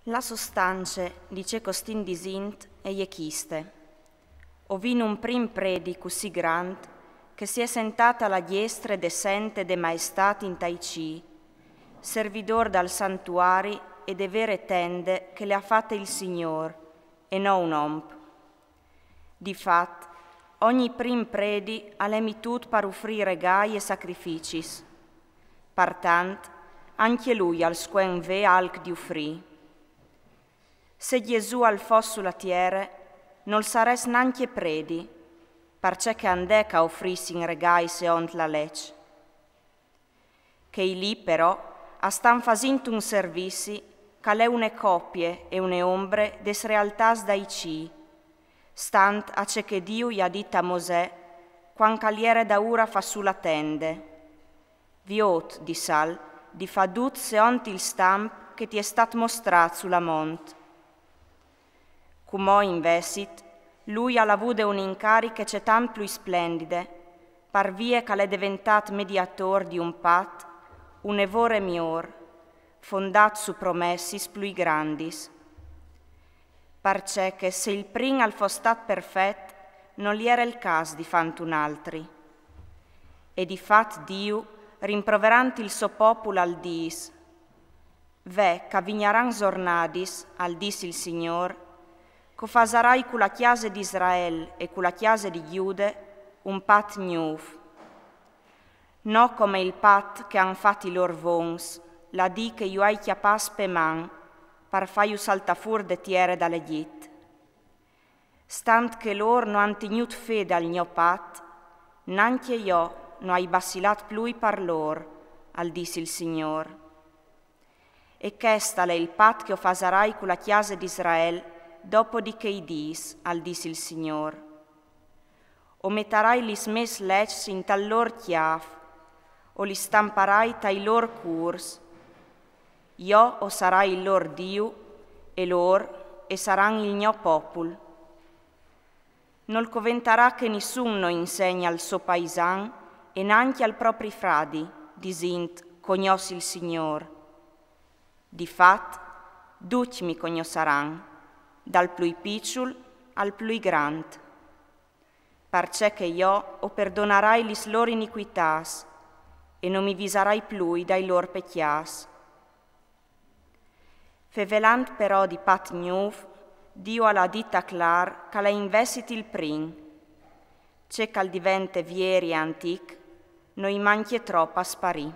La sostanze, dice costin disint, e iechiste. Ovin un prim predi così grand, che si è sentata la diestra de sente de maestà in Taici, servidor dal santuari e de vere tende che le ha fatte il Signor, e no un omp. Difat, ogni prim predi ha l'emitud par offrire gai e sacrificis. Partant, anche lui al squen ve alc di offrì. Se Gesù al fos sulla tiere, non sares nanche predi, perché che andeca offrissi in regai se ont la lec. Che lì però a stan fasint un servizi, calè une coppie e une ombre des realtàs daici, stant a ce che Dio gli ha dit a Mosè, quan caliere da ura fa sulla tende. Viot, di sal, di fadut se ont il stamp che ti è stat mostrat sulla mont. Cumò investit, lui ha avuto un incarico c'è tant più splendide, par vie che l'è diventat mediator di un pat, un evore mior, fondat su promessis più grandis. Perché che se il prim al fo stat perfet, non gli era il cas di fant un altri. E di fat Dio, rimproverant il suo popolo al dis, ve che vignaran zornadis, al dis il Signor, co fasarai con la chiesa di Israele e con la chiesa di Giude un pat nuovo. No come il pat che han fatto i lor vons, la di che io hai chiapas pe man, par faiu saltafur de tiere dall'Egit. Stant che lor no han tegnut fede al mio pat, nanche io no hai bassilat plui par lor, al disse il Signor. E questa è il pat che o fasarai con la chiesa di Israele, dopo di che i dis, al disse il Signor. O metterai li smes lec in tal lor chiaf, o li stamparai tai lor curs. Io o sarai il lor Dio, e lor e saran il mio popol. Non coventarà che nessuno insegna al suo paisan e neanche al propri fradi, disint, cognosci il Signor. Difat, tutti mi cognosceran, dal più piccol al più grand. Perché che io o perdonarai lis lor iniquitas e non mi visarai più dai lor pecchias. Fevelant però di pat nuov, Dio alla dita clar che la investit il prim. C'è che al divente vieri e antic, noi manchi troppo a sparì.